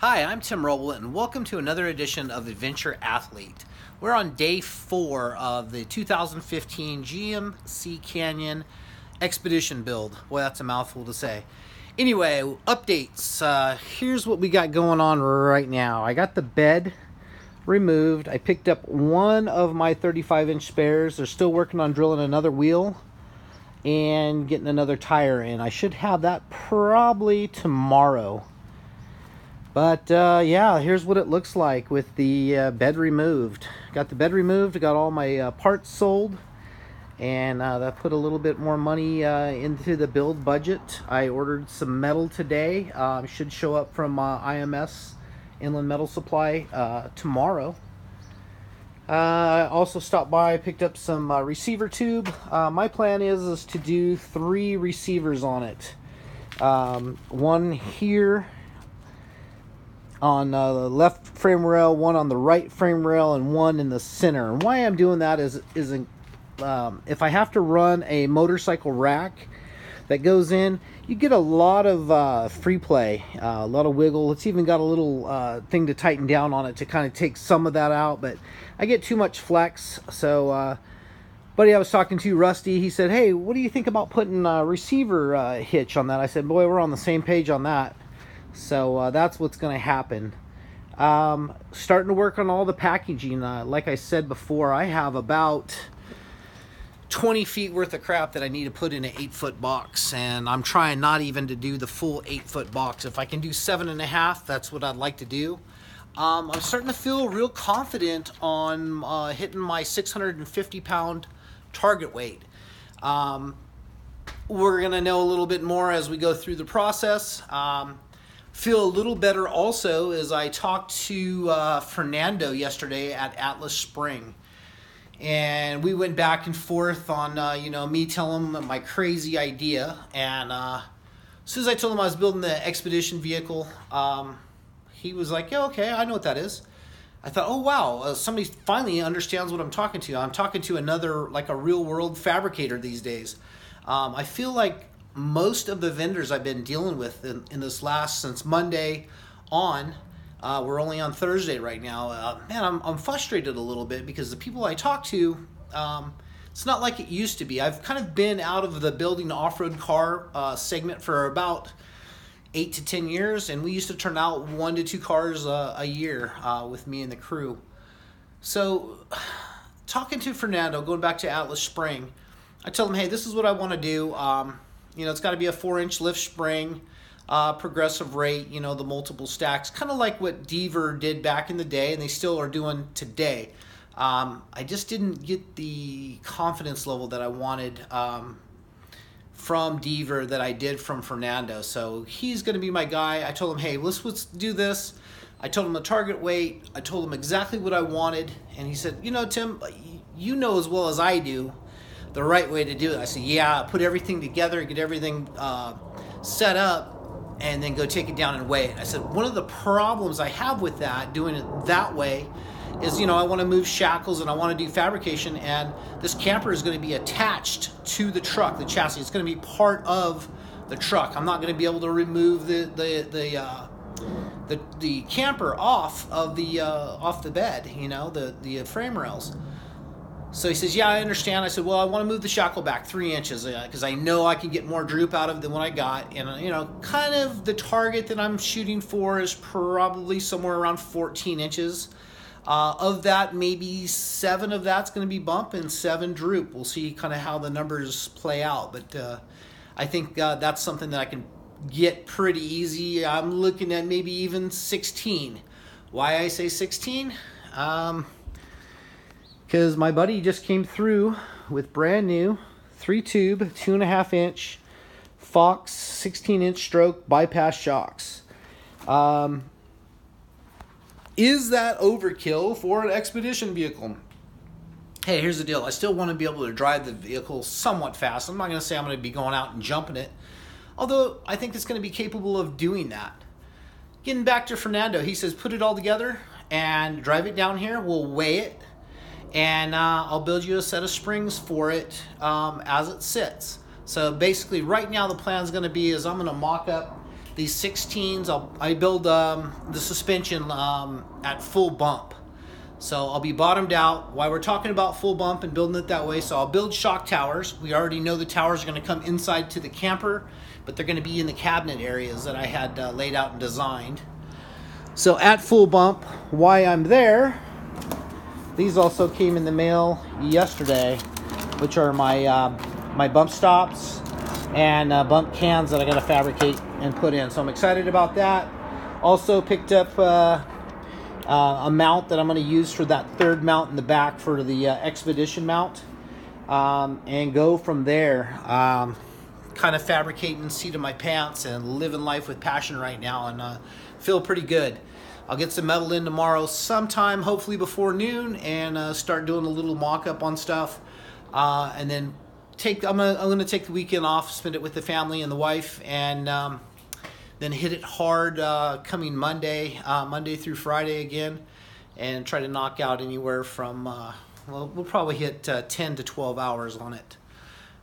Hi, I'm Tim Roble, and welcome to another edition of Adventure Athlete. We're on day 4 of the 2015 GMC Canyon Expedition build. Boy, that's a mouthful to say. Anyway, updates. Here's what we got going on right now. I got the bed removed. I picked up one of my 35-inch spares. They're still working on drilling another wheel and getting another tire in. I should have that probably tomorrow. But yeah, here's what it looks like with the bed removed. Got the bed removed, got all my parts sold, and that put a little bit more money into the build budget. I ordered some metal today. Should show up from IMS, Inland Metal Supply, tomorrow. I also stopped by, picked up some receiver tube. My plan is to do 3 receivers on it. One here on the left frame rail, one on the right frame rail, and one in the center. And why I'm doing that is if I have to run a motorcycle rack that goes in, you get a lot of free play, a lot of wiggle. It's even got a little thing to tighten down on it to kind of take some of that out, but I get too much flex. So buddy I was talking to, Rusty, he said, hey, what do you think about putting a receiver hitch on that? I said, boy, we're on the same page on that. So that's what's going to happen. Starting to work on all the packaging. Like I said before, I have about 20 feet worth of crap that I need to put in an 8-foot box, and I'm trying not even to do the full 8-foot box. If I can do 7.5, that's what I'd like to do. I'm starting to feel real confident on hitting my 650-pound target weight. We're going to know a little bit more as we go through the process. Feel a little better also as I talked to Fernando yesterday at Atlas Spring, and we went back and forth on me telling him my crazy idea. And as soon as I told him I was building the expedition vehicle, he was like, yeah, okay, I know what that is. I thought, oh wow, somebody finally understands what I'm talking to. I'm talking to another, like a real world fabricator these days. I feel like most of the vendors I've been dealing with in this since Monday on, we're only on Thursday right now. Man, I'm frustrated a little bit because the people I talk to, it's not like it used to be. I've kind of been out of the building off-road car segment for about 8 to 10 years, and we used to turn out 1 to 2 cars a year with me and the crew. So talking to Fernando, going back to Atlas Spring, I told him, hey, this is what I want to do. It's got to be a 4-inch lift spring, progressive rate, the multiple stacks, kind of like what Deaver did back in the day, and they still are doing today. I just didn't get the confidence level that I wanted from Deaver that I did from Fernando. So he's going to be my guy. I told him, hey, let's do this. I told him the target weight. I told him exactly what I wanted. And he said, Tim, you know as well as I do the right way to do it. I said, yeah, put everything together, get everything set up, and then go take it down and weigh it. I said, one of the problems I have with that, doing it that way, is, I want to move shackles and I want to do fabrication, and this camper is going to be attached to the truck, the chassis. It's going to be part of the truck. I'm not going to be able to remove the camper off of the bed, the frame rails. So he says, yeah, I understand. I said, well, I want to move the shackle back 3 inches because I know I can get more droop out of it than what I got. And, kind of the target that I'm shooting for is probably somewhere around 14 inches. Of that, maybe 7 of that's going to be bump and 7 droop. We'll see kind of how the numbers play out. But I think that's something that I can get pretty easy. I'm looking at maybe even 16. Why I say 16? Because my buddy just came through with brand new 3-tube, 2.5-inch Fox 16-inch stroke bypass shocks. Is that overkill for an expedition vehicle? Hey, here's the deal. I still want to be able to drive the vehicle somewhat fast. I'm not going to say I'm going to be going out and jumping it, although I think it's going to be capable of doing that. Getting back to Fernando, he says put it all together and drive it down here. We'll weigh it, and I'll build you a set of springs for it as it sits. So basically right now the plan is going to be I'm going to mock up these 16s, I build the suspension at full bump. So I'll be bottomed out while we're talking about full bump and building it that way. So I'll build shock towers. We already know the towers are going to come inside to the camper, but they're going to be in the cabinet areas that I had laid out and designed. So at full bump, why I'm there, these also came in the mail yesterday, which are my bump stops and bump cans that I got to fabricate and put in. So I'm excited about that. Also picked up a mount that I'm going to use for that third mount in the back for the Expedition mount, and go from there. Kind of fabricating seat of my pants and living life with passion right now, and feel pretty good. I'll get some metal in tomorrow sometime, hopefully before noon, and start doing a little mock-up on stuff, and then I'm gonna take the weekend off, spend it with the family and the wife, and then hit it hard coming Monday through Friday again, and try to knock out anywhere from, we'll probably hit 10 to 12 hours on it.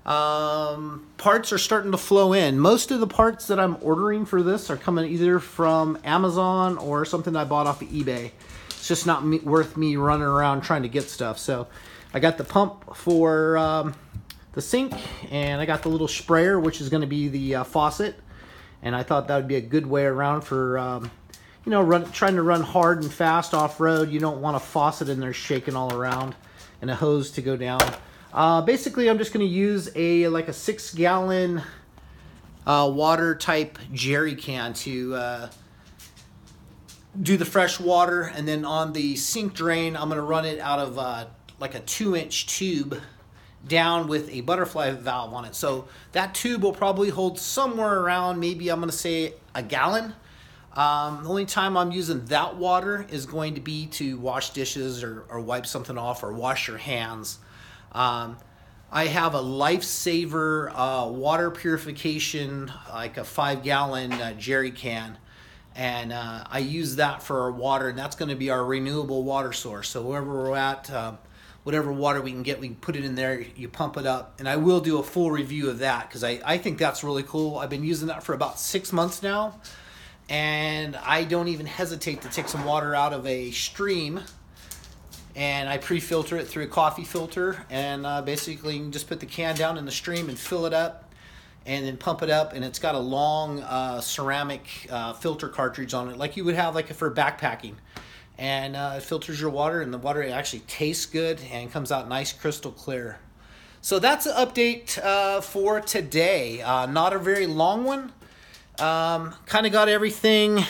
Parts are starting to flow in. Most of the parts that I'm ordering for this are coming either from Amazon or something I bought off of eBay. It's just not worth me running around trying to get stuff. So I got the pump for the sink, and I got the little sprayer, which is going to be the faucet. And I thought that would be a good way around for, trying to run hard and fast off-road. You don't want a faucet in there shaking all around and a hose to go down. Basically, I'm just going to use a 6-gallon water type jerry can to do the fresh water. And then on the sink drain, I'm going to run it out of like a 2-inch tube down with a butterfly valve on it. So that tube will probably hold somewhere around, maybe I'm going to say a gallon. The only time I'm using that water is going to be to wash dishes or wipe something off or wash your hands. I have a Lifesaver water purification, like a 5-gallon jerry can, and I use that for our water, and that's going to be our renewable water source. So wherever we're at, whatever water we can get, we can put it in there, you pump it up. And I will do a full review of that because I think that's really cool. I've been using that for about 6 months now, and I don't even hesitate to take some water out of a stream, and I pre-filter it through a coffee filter, and basically you can just put the can down in the stream and fill it up and then pump it up, and it's got a long ceramic filter cartridge on it like you would have for backpacking. And it filters your water, and the water actually tastes good and comes out nice, crystal clear. So that's an update for today. Not a very long one. Kind of got everything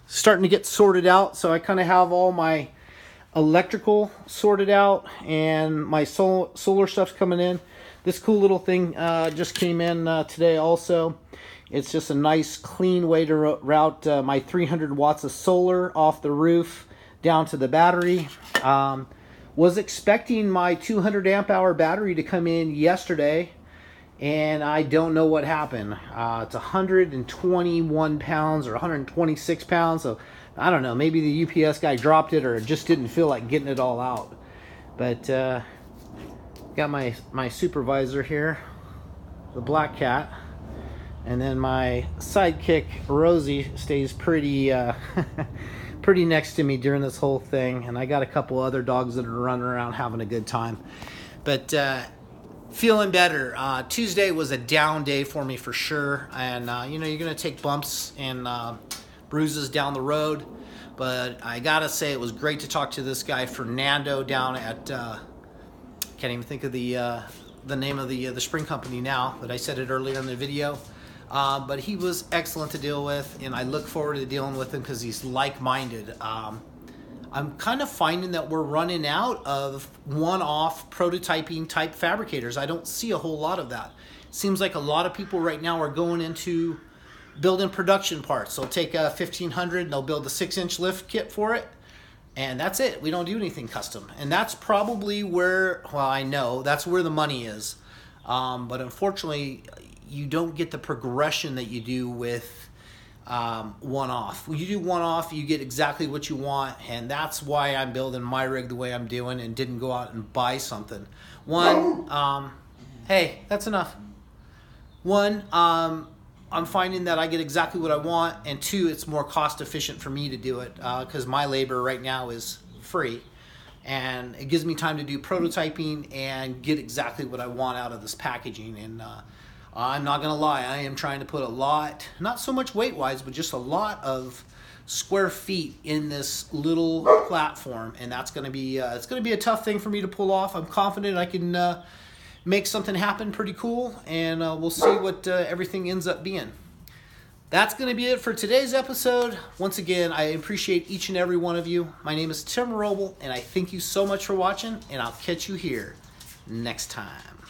starting to get sorted out. So I kind of have all my electrical sorted out, and my solar stuff's coming in. This cool little thing just came in today also. It's just a nice, clean way to route my 300 watts of solar off the roof down to the battery. Was expecting my 200 amp hour battery to come in yesterday, and I don't know what happened. It's 121 pounds or 126 pounds, so I don't know, maybe the UPS guy dropped it or just didn't feel like getting it all out. But got my supervisor here, the black cat, and then my sidekick Rosie stays pretty pretty next to me during this whole thing, and I got a couple other dogs that are running around having a good time. But feeling better. Tuesday was a down day for me for sure, and you're gonna take bumps and bruises down the road, but I gotta say it was great to talk to this guy Fernando down at can't even think of the name of the spring company now, but I said it earlier in the video. But he was excellent to deal with, and I look forward to dealing with him because he's like-minded. I'm kind of finding that we're running out of one-off prototyping type fabricators. I don't see a whole lot of that. It seems like a lot of people right now are going into building production parts. They'll take a 1500 and they'll build a 6-inch lift kit for it, and that's it. We don't do anything custom, and that's probably where, well, I know that's where the money is. But unfortunately, you don't get the progression that you do with one-off. When you do one-off, you get exactly what you want, and that's why I'm building my rig the way I'm doing and didn't go out and buy something. Hey, that's enough. One, I'm finding that I get exactly what I want, and two, it's more cost efficient for me to do it because my labor right now is free, and it gives me time to do prototyping and get exactly what I want out of this packaging. And I'm not gonna lie, I am trying to put a lot, not so much weight wise, but just a lot of square feet in this little platform, and that's gonna be it's gonna be a tough thing for me to pull off. I'm confident I can make something happen pretty cool, and we'll see what everything ends up being. That's going to be it for today's episode. Once again, I appreciate each and every one of you. My name is Tim Roble, and I thank you so much for watching, and I'll catch you here next time.